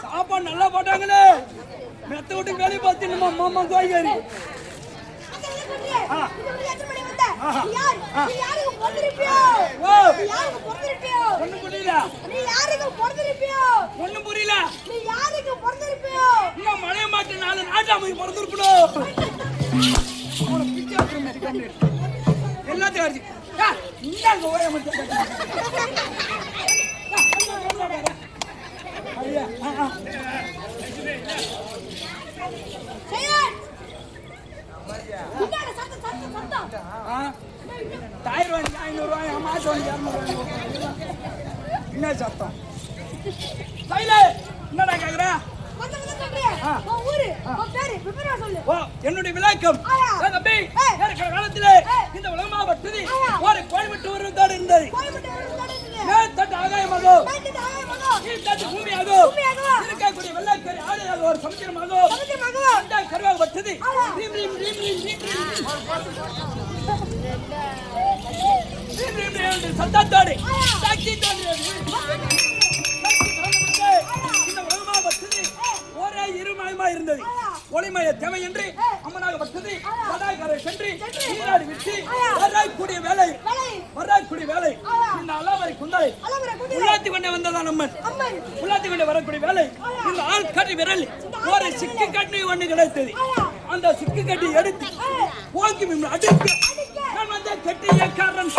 சாப்பாடு நல்லா போட்டாங்களே மெத்த விட்டு வேலை பார்த்து நம்ம மாமா கோயிகாரி ஒண்ணும் புரியல ஒண்ணும் புரியல இன்னும் மழைய மாட்டு நாலு நாட்டாமை பிறந்திருக்கணும் எல்லாத்தையும் அடிச்சு இந்தாங்க ஓய மட்டும் ₹1000 ₹500 மாசம் என்ன சத்தம் என்னடா கேக்குற என்னுடைய விளக்கம் காலத்திலே இந்த உலகமாவட்டது ஒரு கோயம்புத்தூர் வருவதோடு இருந்தது மேற்தட்டு ஆகாயமாகோ பூமியாகோ இருக்கக்கூடிய வெள்ளைக்கரை ஆடையாக ஒரு சமுத்திரமாகோ கருவாகப்பட்டது சத்தத்தோடு சாட்சி தோன்றியது இந்த உலகமாவட்டது ஒரே இருமயமா இருந்தது ஒளிமய தேவை என்று அம்மனாகப்பட்டது வடாய்கரை சென்று நீராடி விட்டு வராய்க்கூடிய வேலை இந்த அளவரை குந்தலை உள்ளாத்தி கொண்டே வந்ததான் அம்மன் உள்ளாத்தி கொண்டே வரக்கூடிய வேலை இந்த ஆள் கட்டி விரல் ஒரு சிக்கு கட்டி ஒன்று கிடைத்தது அந்த சிக்கு கட்டி எடுத்து போக்கி அடித்து நான் வந்து கட்டிய காரணம்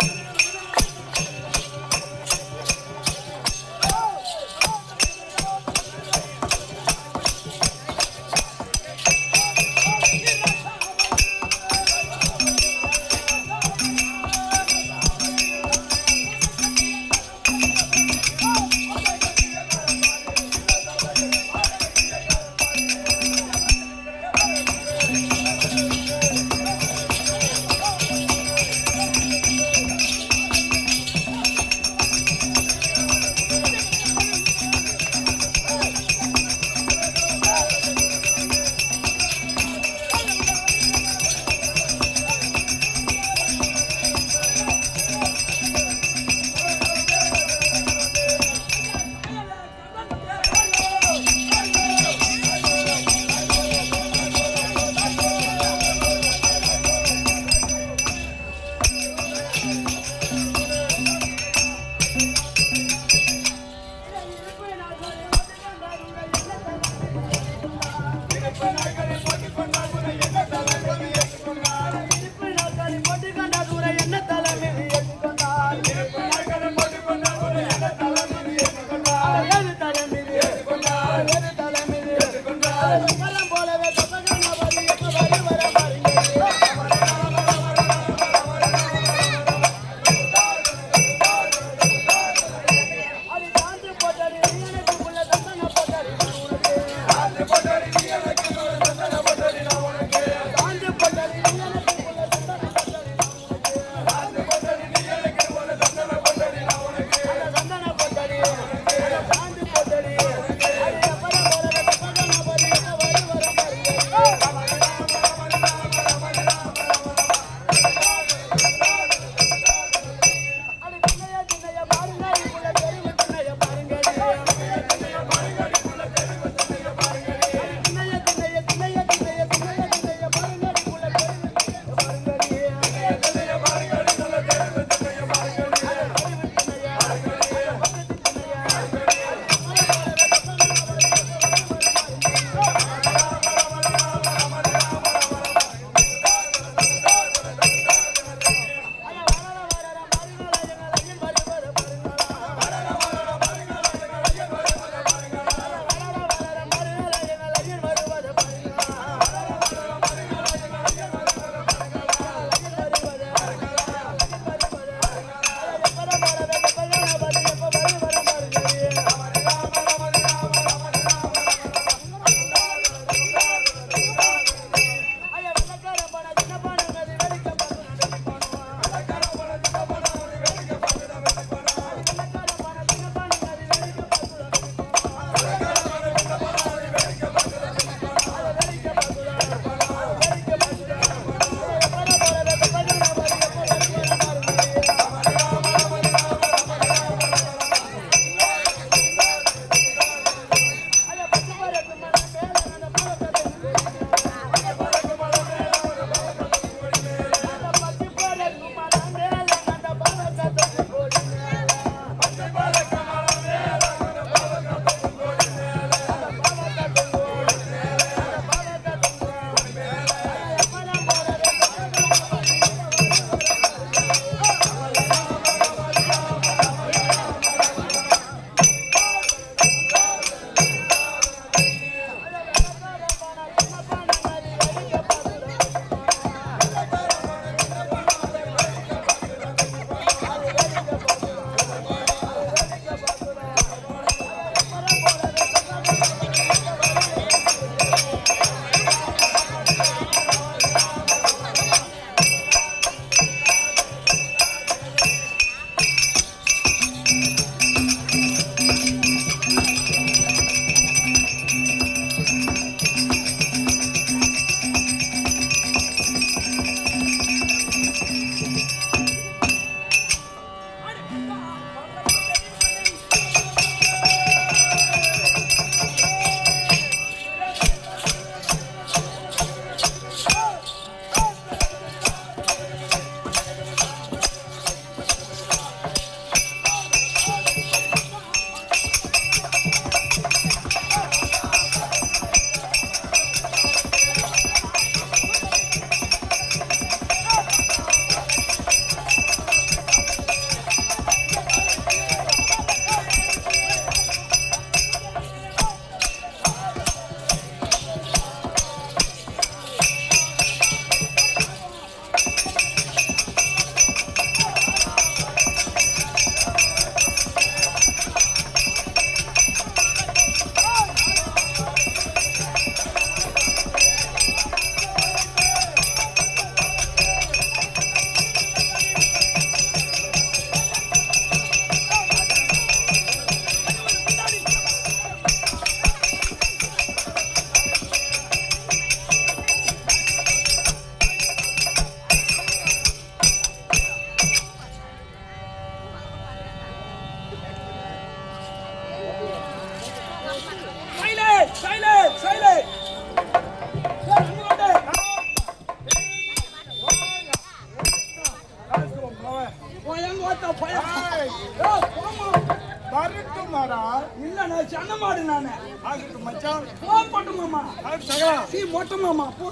மாடா இல்ல நான் சன்ன மாடு நானு ஆகட்டும் மச்சான் போ போட்டு மாமா சகலா சீ மொட்டை மாமா போ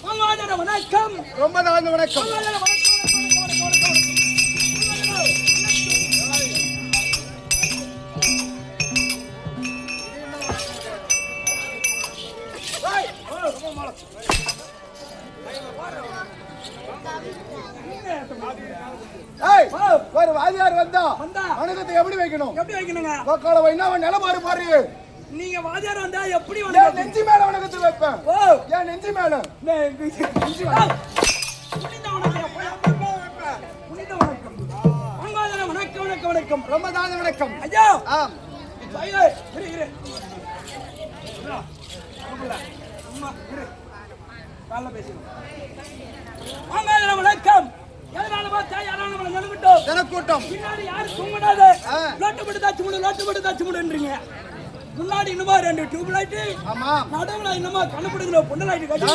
வாங்க வாங்க வணக்கம் ரொம்ப தாழ்ந்த வணக்கம் வாங்க வணக்கம் ஒரு வாதியார் வந்தா வந்தா வணக்கத்தை எப்படி வைக்கணும் எப்படி வைக்கணுங்க கோக்கால வைனா அவன் நிலமாறு பாரு நீங்க வாதியார் வந்தா எப்படி என் வணக்கம் நெஞ்சி மேல வணக்கத்தை வைப்பேன் ஓ என் நெஞ்சி மேல நெஞ்சி மேல புனித வணக்கம் புனித வணக்கம் வாங்க வணக்கம் வணக்கம் வணக்கம் ரொம்ப தாழ்ந்த வணக்கம் ஐயா ஆம் ஐயா இரு இரு அம்மா இரு காலைல பேசுங்க வாங்க வணக்கம் எதனால பார்த்தா யாரான நம்மள நினைக்கிட்டோம் ஜனக்கூட்டம் பின்னாடி யாரும் தூங்கினாது லோட்டு போட்டு தாச்சு முடின்றீங்க முன்னாடி இன்னுமா 2 டியூப் லைட் ஆமா நடுவுல இன்னுமா கண்ணுபிடுங்கிற பொண்ணு லைட் கட்டி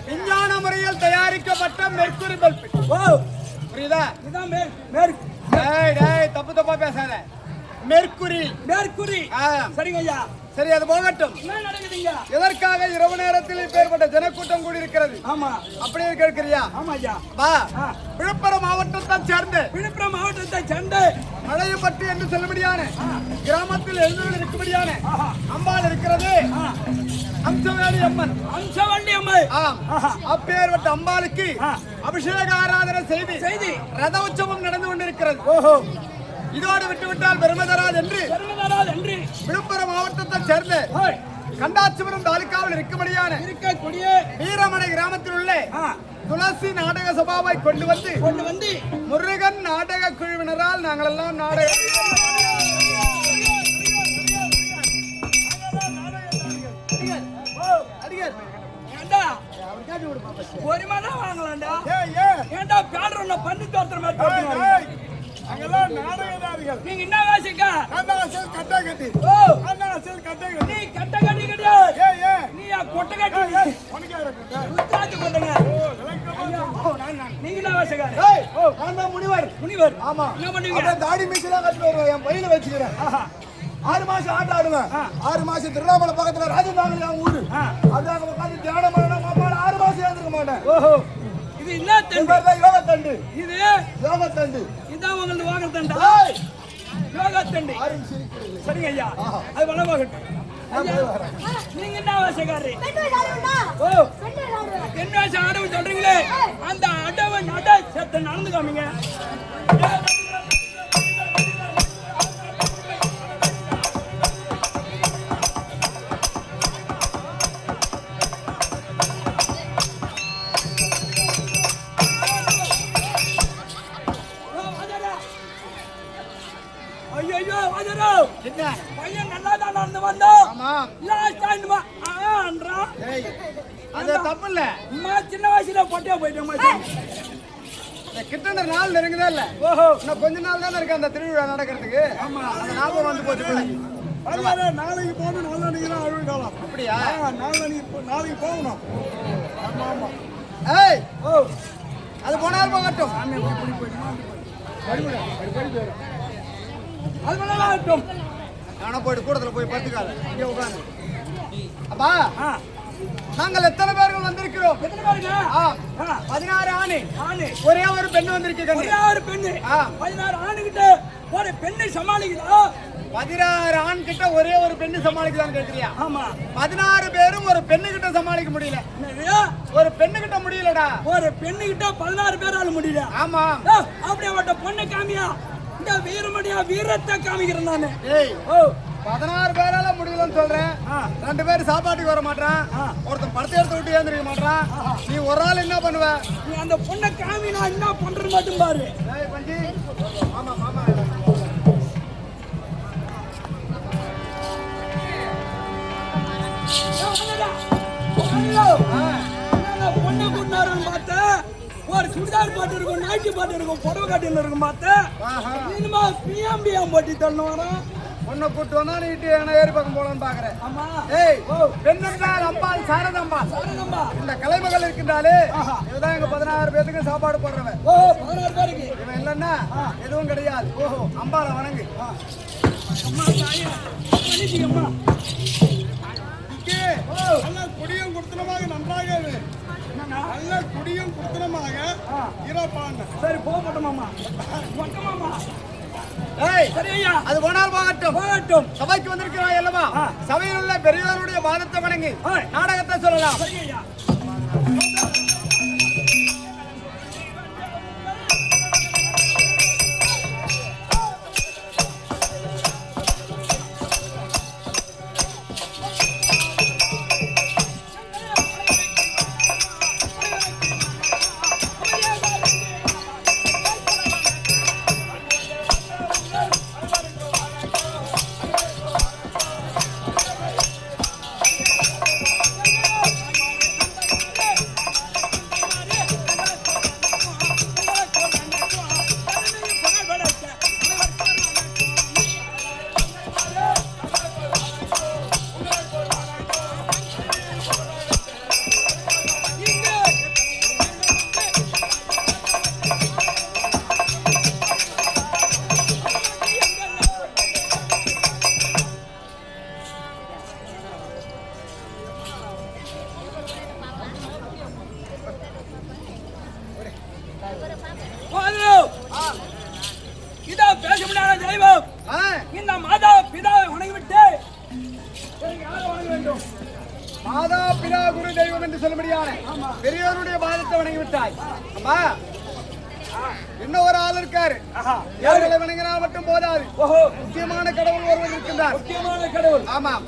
விஞ்ஞான முறையில் தயாரிக்கப்பட்ட மெர்க்குரி பல்ப் ஓ புரியுதா இதான் மேற்கு டேய் தப்பு தப்பா பேசாத மெர்க்குரி சரிங்க ஐயா சரி அது போகட்டும் என்ன நடக்குதுங்க எதற்காக இரவு நேரத்தில் இப்பேற்பட்ட ஜனக்கூட்டம் கூடியிருக்கிறது ஆமா அப்படியே கேட்கிறியா ஆமா ஐயா வா விழுப்புரம் மாவட்டத்தை சேர்ந்து மழையப்பட்டு என்று சொல்லும்படியான கிராமத்தில் எழுந்தருள் இருக்கும்படியான அம்பாள் இருக்கிறது அம்சவேணி அம்மன் ஆம் அப்பேற்பட்ட அம்பாளுக்கு அபிஷேக ஆராதனை செய்து ரத உற்சவம் நடந்து கொண்டிருக்கிறது ஓஹோ இதோடு விட்டுவிட்டால் பெருமதராஜ் என்று விழுப்புரம் மாவட்டத்தை சேர்ந்து கண்டாச்சிபுரம் தாலுகாவில் இருக்கக்கூடிய வீரமனை கிராமத்தில் உள்ள துளசி நாடக சபாவை கொண்டு வந்து முருகன் நாடக குழுவினரால் நாங்கள் எல்லாம் நாடக ஒரு மணி வாங்கலாம்டா ஏன்டா பேடுற பண்ணி தோற்ற மாதிரி அங்கெல்லாம் நாடகதாரிகள் நீங்க என்ன வாசிக்கா கண்ணாசல் கட்ட கட்டி ஓ கண்ணாசல் கட்ட கட்டி நீ கட்ட கட்டி கிடையாது ஏய் நீ கொட்ட கட்டி உனக்கு யாரு கட்ட உத்தாச்சு கொட்டங்க நீங்க என்ன வாசிக்கா ஏய் நான் தான் முனிவர் ஆமா என்ன பண்ணுவீங்க அப்புறம் தாடி மீசலாம் கட்டி வருவேன் என் பையில வச்சுக்கிறேன் 6 மாசம் ஆட்ட ஆடுவேன் 6 மாசம் திருநாமலை பக்கத்துல ராஜதாங்கல் ஊரு அதான் உட்காந்து தியானம் பண்ணணும் மாப்பாடு 6 மாசம் ஏந்திருக்க மாட்டேன் ஓஹோ இது என்ன தண்டு யோகா தண்டு இது யோகா தண்டு இதான் உங்களுக்கு வாங்க தண்டா யோகா தண்டு சரிங்க ஐயா அது வளமாகட்டும் நீங்க என்ன வாசகாரி ஓ என்ன வாசம் ஆடவன் சொல்றீங்களே அந்த அடவன் சத்த நடந்து காமிங்க பையன் நல்லா தான் நடந்து வந்தோம் லாஸ்ட் டைம் அது தப்பு இல்ல சின்ன வயசுல பொட்டியா போயிட்டோம் கிட்ட நாள் நெருங்குதா இல்ல ஓஹோ இன்னும் கொஞ்ச நாள் தானே இருக்கு அந்த திருவிழா நடக்கிறதுக்கு ஆமா அந்த ஞாபகம் வந்து போச்சு நாளைக்கு போகணும் நாளைக்கு தான் அழுகு காலம் அப்படியா நாளைக்கு போகணும் ஆமா ஆமா ஏய் ஓ அது போனால் போகட்டும் அது வேணாம் நானும் போயிட்டு கூடத்துல போய் படுத்துக்காத இங்கே உட்காந்து அப்பா நாங்கள் எத்தனை பேர்கள் வந்திருக்கிறோம் 16 ஆணு ஒரே ஒரு பெண் வந்திருக்கு ஒரே ஒரு பெண்ணு 16 ஆணுகிட்ட ஒரு பெண்ணை சமாளிக்குதா 16 ஆண் கிட்ட ஒரே ஒரு பெண்ணு சமாளிக்குதான்னு கேட்கிறியா ஆமா 16 பேரும் ஒரு பெண்ணு கிட்ட சமாளிக்க முடியல ஒரு பெண்ணு கிட்ட முடியலடா ஒரு பெண்ணு கிட்ட 16 பேரால முடியல ஆமா அப்படியே பொண்ணை காமியா இந்த வீரமணியா வீரத்தை காமிக்கிறேன் நானு 16 பேரால முடியலன்னு சொல்றேன் 2 பேர் சாப்பாட்டுக்கு வர மாட்டான் ஒருத்தன் படத்தை எடுத்து விட்டு ஏந்திருக்க மாட்டான் நீ ஒரு ஆள் என்ன பண்ணுவ நீ அந்த பொண்ணை காமி நான் என்ன பண்றது மட்டும் பாரு ஆமா மாமா பொண்ணை கூட்டினாருன்னு பார்த்தேன் ஒரு சுடிதார் பாட்டு இருக்கும் நைட்டி பாட்டு இருக்கும் புடவை காட்டில இருக்கும் பார்த்தேன் இனிமா பிஎம்பிஎம் போட்டி தள்ளணும் வரும் உன்னை கூட்டு வந்தா நீ ஏறி பக்கம் போலான்னு பாக்குறேன். ஆமா. ஏய், பெண் என்றால் அம்பாள் சாரதம்பாள். சாரதம்மா. இந்த கலைமகள் இருக்கின்றாலே இதுதான் எங்க 16 பேருக்கு சாப்பாடு போடுறவன். ஓ 16 பேருக்கு. இவன் இல்லன்னா எதுவும் கிடையாது. ஓஹோ, அம்பாளை வணங்கு. அம்மா தாயே. மன்னிச்சு அம்மா. இங்கே நல்ல குடியும் குடுத்தனமாக நன்றாக இரு. நல்ல குடியும் குடுத்தனமாக இருப்பாங்க. சரி போக மாட்டோமாமா. வட்டமாமா. ஏய், சரி ஐயா. அது போனால் போகட்டும். போகட்டும். சபைக்கு வந்திருக்கிறாய் அல்லவா? சபையில் உள்ள பெரியவர்களுடைய பாதத்தை வணங்கி நாடகத்தை சொல்லலாம். சரி ஐயா. இதா பேச முடியாத தெய்வம். இந்த மாதா பிதாவை வணங்கிவிட்டு யாரை வணங்க வேண்டும்? மாதா பிதா குரு தெய்வம் என்று சொல்ல முடியாது. பெரியவருடைய பாதத்தை வணங்கி விட்டாய். அம்மா, இன்னும் ஒரு ஆள் இருக்காரு. யார்களை வணங்கினால் மட்டும் போதாது. ஓஹோ, முக்கியமான கடவுள் ஒருவர் இருக்கின்றார். முக்கியமான கடவுள். ஆமாம்,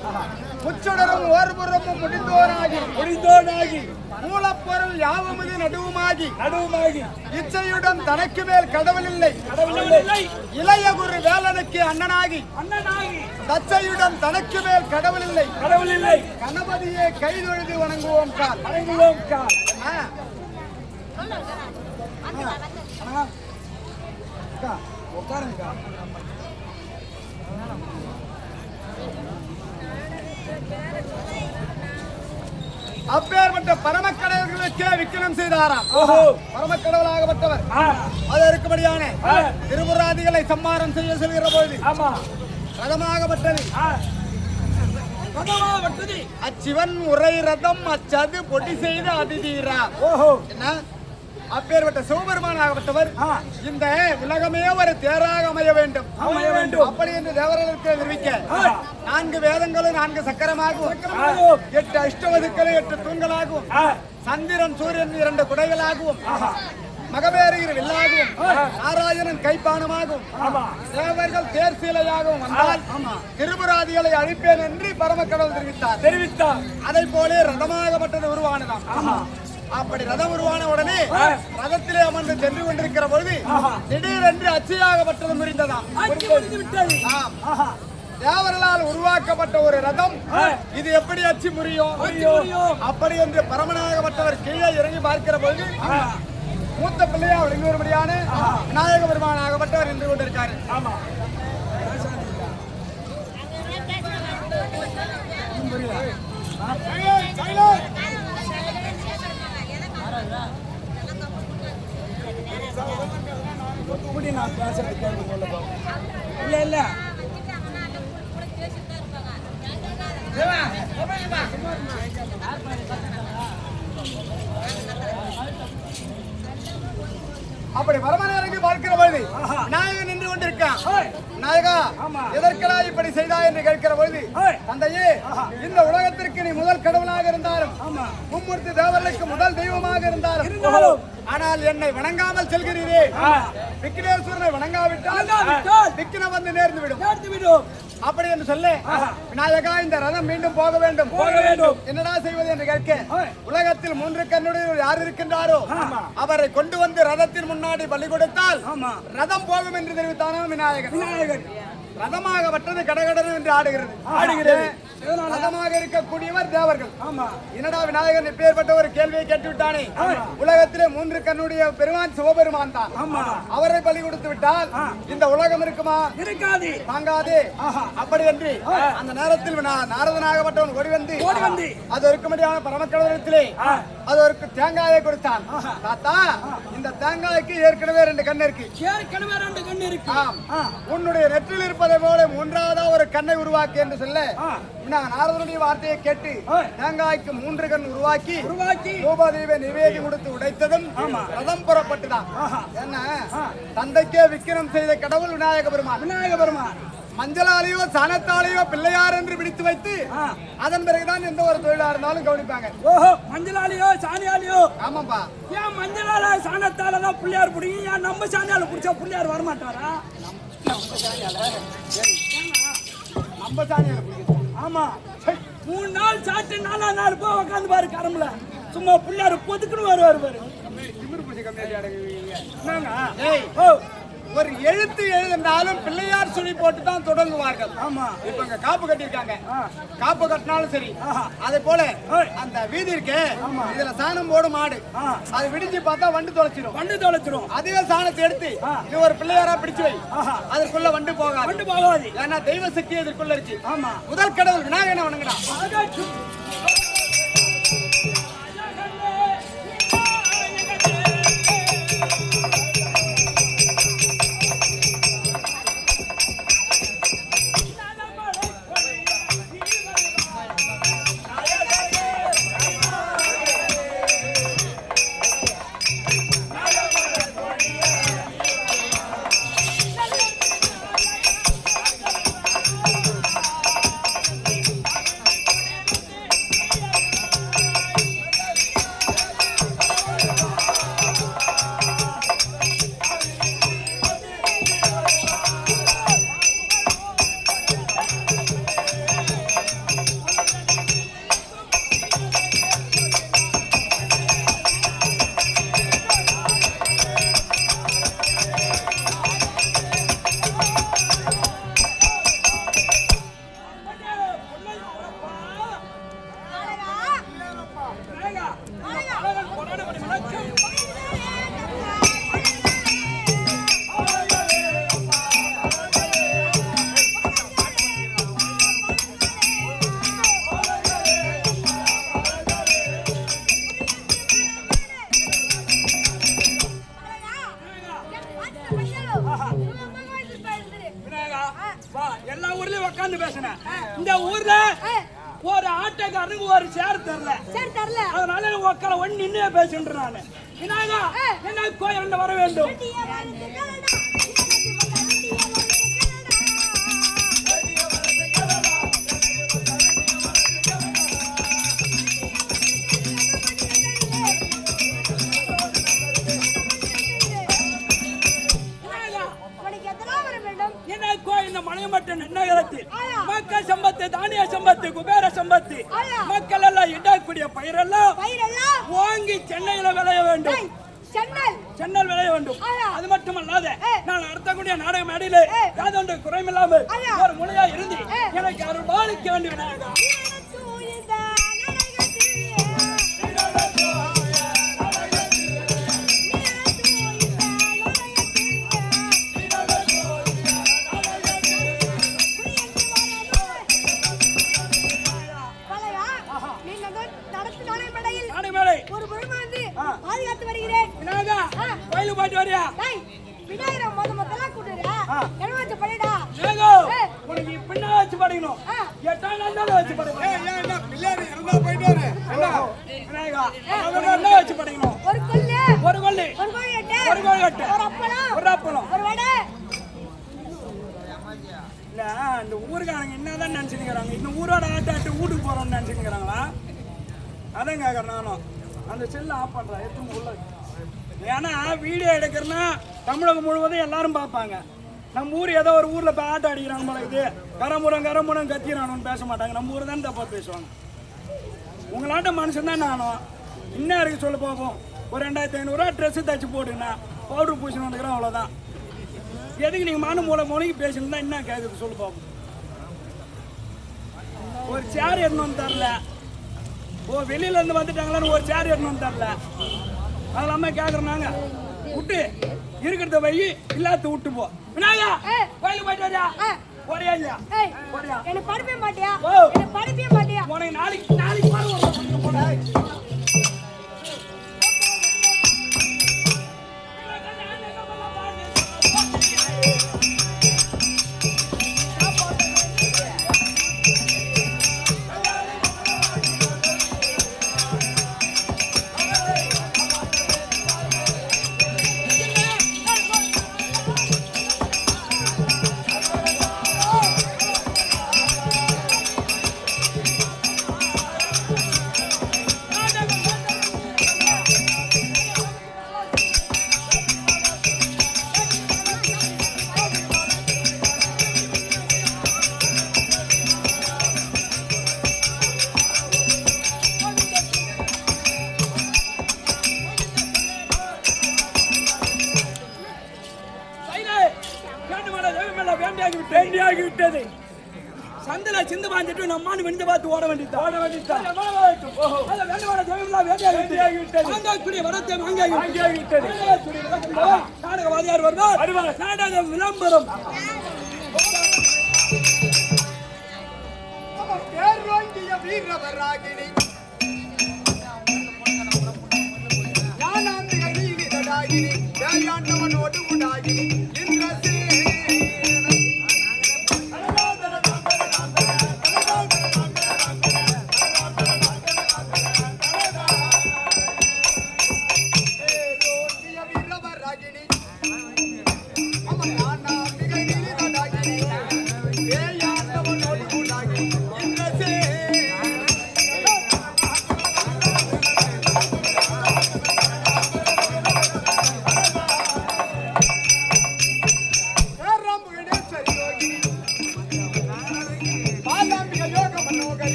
முச்சுடரும் ஓர்புறமும் முடிந்தோனாகி மூலப்பொருள் யாவுமது நடுவுமாகி இச்சையுடன் தனக்கு மேல் கடவுள் இல்லை. இளைய குரு வேலனுக்கு அண்ணனாகி தச்சையுடன் தனக்கு மேல் கடவுள் இல்லை. கணபதியை கைதொழுது வணங்குவோம் கால். உட்காருங்க. அப்பேற்பட்ட பரமக்கடவுளுக்கே விக்கிரம் செய்தாராம். பரமக்கடவுளாகப்பட்டவர் அது இருக்கும்படியான திருபுராதிகளை சம்மாரம் செய்ய செல்கிற பொழுது ரதமாகப்பட்டது. அச்சிவன் உரை ரதம் அச்சது பொடி செய்து அதிதீரா. என்ன அப்பேற்பட்ட சிவபெருமானாகப்பட்டவர் இந்த உலகமே ஒரு தேராக அமைய வேண்டும் அப்படி என்று தேவர்களுக்கு நிரூபிக்க 4 வேதங்களும் 4 சக்கரமாகவும் 8 அஷ்டவதுக்களும் 8 தூண்களாகவும் சந்திரன் சூரியன் 2 குடைகளாகவும் மகபேரிகிற வில்லாகவும் நாராயணன் கைப்பானமாகவும் தேவர்கள் தேர் சீலையாகவும் வந்தால் திருபுராதிகளை அழிப்பேன் என்று பரமக்கடவுள் தெரிவித்தார். அதை போல ரதமாகப்பட்டது உருவானதாம். அப்படி ரதம் உருவான உடனே ரதத்திலே அமர்ந்து சென்று கொண்டிருக்கிற பொழுது திடீரென்று அச்சியாகப்பட்டது முறிந்ததாம். தேவர்களால் உருவாக்கப்பட்ட ஒரு ரதம் இது எப்படி அச்சு முறியும்? அப்படி என்று பரமனாகப்பட்டவர் கீழே இறங்கி பார்க்கிற பொழுது மூத்த பிள்ளையா விளங்கி வரும்படியான விநாயக பெருமானாகப்பட்டவர் நின்று கொண்டிருக்காரு. நான் பேசுறது இல்ல இல்ல அப்படி பரமனாருக்கு பார்க்கிற பொழுது விநாயகன் நின்று கொண்டிருக்கான். விநாயகா, எதற்கெல்லாம் இப்படி செய்தாய் என்று கேட்கிற பொழுது, தந்தையே, இந்த உலகத்திற்கு நீ முதல் கடவுளாக இருந்தாலும் மும்மூர்த்தி தேவர்களுக்கு முதல் தெய்வமாக இருந்தாலும் ஆனால் என்னை வணங்காமல் செல்கிறீரே, விக்னேஸ்வரனை வணங்காவிட்டால் விக்னம் வந்து நேர்ந்து விடும். அப்படி என்று சொல்ல, விநாயகா, இந்த ரதம் மீண்டும் போக வேண்டும். என்னடா செய்வது என்று கேட்க, உலகத்தில் 3 கண்ணுடைய யார் இருக்கின்றாரோ அவரை கொண்டு வந்து ரதத்தின் முன்னாடி பலி கொடுத்தால் ரதம் போகும் என்று தெரிவித்தானோ விநாயகன். ரதமாகப்பட்டது கடகடன் என்று ஆடுகிறது. ரதமாக இருக்கக்கூடியவர் தேவர்கள். ஆமா. என்னடா விநாயகர் இப்பேற்பட்ட ஒரு கேள்வியை கேட்டு விட்டானே. உலகத்திலே 3 கண்ணுடைய பெருமான் சிவபெருமான் தான். ஆமா. அவரை பலி கொடுத்து விட்டால் இந்த உலகம் இருக்குமா? இருக்காது, தாங்காது. அப்படி என்று அந்த நேரத்தில் நாரதனாகப்பட்டவன் ஓடி வந்து அது இருக்கும்படியான பரமக்கடவுளத்திலே அது ஒரு தேங்காயை கொடுத்தான். தாத்தா, இந்த தேங்காய்க்கு ஏற்கனவே 2 கண் இருக்கு. ஏற்கனவே 2 கண் இருக்கு. உன்னுடைய நெற்றில் இருப்பதை போல 3ஆவதா ஒரு கண்ணை உருவாக்கு என்று சொல்ல நாரதனுடைய வார்த்தையை கேட்டு தேங்காய்க்கு 3 கண் உருவாக்கி ரூபாதேவியை நிவேதி கொடுத்து உடைத்ததும் ரதம் புறப்பட்டுதான். என்ன தந்தைக்கே விக்கிரம் செய்த கடவுள் விநாயக பெருமான். மஞ்சளாலேயோ சாணத்தாலேயோ பிள்ளையார் என்று பிடித்து வைத்து அதன் பிறகுதான் எந்த ஒரு தொழிலா இருந்தாலும் கவனிப்பாங்க. ஓஹோ, மஞ்சளாலேயோ சாணியாலேயோ? ஆமாப்பா. ஏன் மஞ்சளால சாணத்தாலதான் பிள்ளையார் பிடிக்கும்? ஏன் நம்ம சாணியால பிடிச்சா பிள்ளையார் வரமாட்டாரா? நம்ம சாணியால பிடிக்கும். ஆமா, 3 நாள் சாப்பிட்டு 4ஆம் நாள் போய் உட்காந்து பாரு கரம்புல. சும்மா பிள்ளையார் பொதுக்குன்னு வருவாரு பாரு. ஒரு எழுத்து எழுதினாலும் பிள்ளையார் சொல்லி போட்டு தான் தொடங்குவார்கள். ஆமா. இப்ப இங்க காப்பு கட்டிருக்காங்க. காப்பு கட்டினாலும் சரி, அதே போல அந்த வீதி இருக்கு, இதுல சாணம் போடும் மாடு, அது விடிஞ்சு பார்த்தா வண்டு தொலைச்சிடும். அதே சாணத்தை எடுத்து இது ஒரு பிள்ளையாரா பிடிச்சு வை, அதற்குள்ள வண்டு போகாது. ஏன்னா தெய்வ சக்தி இதற்குள்ள இருக்கு. ஆமா. முதல் கடவுள் விநாயகனை வணங்கலாம். எல்லா ஊர்லயும் உட்காந்து பேசினேன். இந்த ஊர்ல ஒரு ஆட்டக்காரனுக்கு ஒரு சேர் தரல. அதனால உட்கார ஒண்ணு நின்று பேசுறேன் நானு. விநாயகா, என்ன கோயில் வர வேண்டும். மக்கள் சம்பத்து, தானிய சம்பத்து, குபேர சம்பத்து, மக்கள் எல்லாம் இடக்கூடிய பயிரெல்லாம் வாங்கி சென்னையில விளைய வேண்டும். சென்னல் விளைய வேண்டும். அது மட்டுமல்லாத நான் நடத்தக்கூடிய நாடக மேடையில யாதொன்று குறைமில்லாமல் ஒரு மொழியா இருந்து எனக்கு அருள் பாலிக்க வேண்டும். விநாயகா, இந்த ஊருக்காரங்க என்னதான் நினைச்சுக்கிறாங்க, இந்த ஊரோட ஆட்டாட்டு வீட்டுக்கு போறோம்னு நினைச்சுக்கிறாங்களா? அதான் கேட்கறேன் நானும். அந்த செல்ல ஆஃப் பண்றேன், எத்தனை உள்ள. ஏன்னா வீடியோ எடுக்கிறேன்னா தமிழகம் முழுவதும் எல்லாரும் பார்ப்பாங்க. நம்ம ஊர் ஏதோ ஒரு ஊர்ல போய் ஆட்டம் அடிக்கிறாங்க போல இது, கரமுறம் கத்திரானு பேச மாட்டாங்க. நம்ம ஊர் தான் தப்பா பேசுவாங்க. உங்களாட்ட மனுஷன் தான் நானும். இன்னும் இருக்கு சொல்ல பார்ப்போம். ஒரு 2500 ட்ரெஸ் தச்சு போட்டுங்கண்ணா, பவுடர் பூசி வந்துக்கிறோம், அவ்வளோதான். எதுக்கு நீங்கள் மனு மூளைக்கு பேசணும் தான் என்ன கேட்குது சொல்லு பார்ப்போம். ஒரு சேர் எடுத்து தரல. ஓ வெளியில இருந்து வந்துட்டாங்களான்னு ஒரு சேர் எடுத்து தரல. அதெல்லாமே கேக்குறோம் நாங்க. விட்டு இருக்கிறத வை, இல்லாத விட்டு போ. விநாயகா கோயிலுக்கு போயிட்டு வரியா? போறியா இல்லையா? என்ன படிப்பே மாட்டியா? ஓ. என்ன படிப்பே மாட்டியா? உனக்கு நாளைக்கு பாரு ஒரு போடா. வேண்டியாகிவிட்டது. சந்தில சிந்து பாஞ்சிட்டு நம்மானு வெண்டு பார்த்து ஓட வேண்டியது. நாடகவாதியார் வருவார். நாடக விளம்பரம். வீரவராகினி வேளாண்டவனோடு உண்டாகினி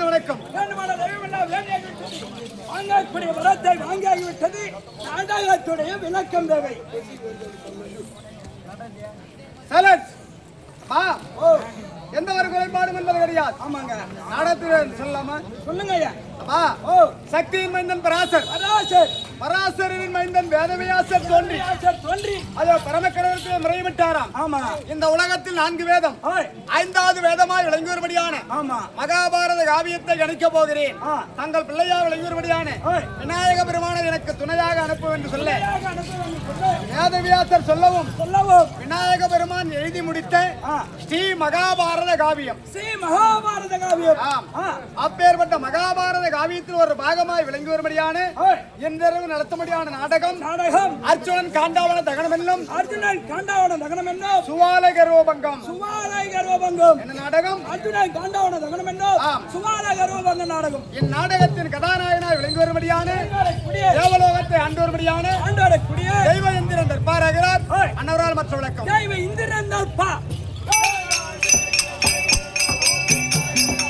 வணக்கம். வரத்தை வாங்கியாகிவிட்டது. நாடகத்துடைய விளக்கம் தேவை. எந்த ஒரு குறைபாடும் என்பது கிடையாது. ஆமாங்க. நாடகத்தில் சொல்லலாமா? சொல்லுங்க ஐயா. சக்தியின் மைந்தன் பராசர், பராசரின் மைந்தன் வேதவியாசர் தோன்றி அது பரமக்கடவுளுக்கு முறையிட்டாராம். ஆமா. இந்த உலகத்தில் 4 வேதம், 5வது வேதமாய் விளங்குவபடியான மகாபாரத காவியத்தை கணிக்க போகிறேன். தங்கள் பிள்ளையா விளங்குவபடியான விநாயக பெருமானை எனக்கு துணையாக அனுப்பும் என்று சொல்ல வேதவியாசர் சொல்லவும் விநாயக பெருமான் எழுதி முடித்த ஸ்ரீ மகாபாரத காவியம். அப்பேற்பட்ட மகாபாரத காவியத்தில் ஒரு பாகமாய் விளங்கி வரும்படியான இன்றிரவு நடத்தும்படியான நாடகம் அர்ஜுனன் காண்டாவன தகனம் என்னும் சுவாலை கர்வபங்கம். என்ன நாடகம்? அர்ஜுனன் காண்டாவன தகனம் என்னும் சுவாலை கர்வபங்க நாடகம். இந்நாடகத்தின் கதாநாயகனாய் விளங்கி வரும்படியான தேவலோகத்தை ஆண்டு வரும்படியான தெய்வ இந்திரன் தற்பாராகிறார். அன்னவரால் மற்ற விளக்கம். தெய்வ இந்திரன்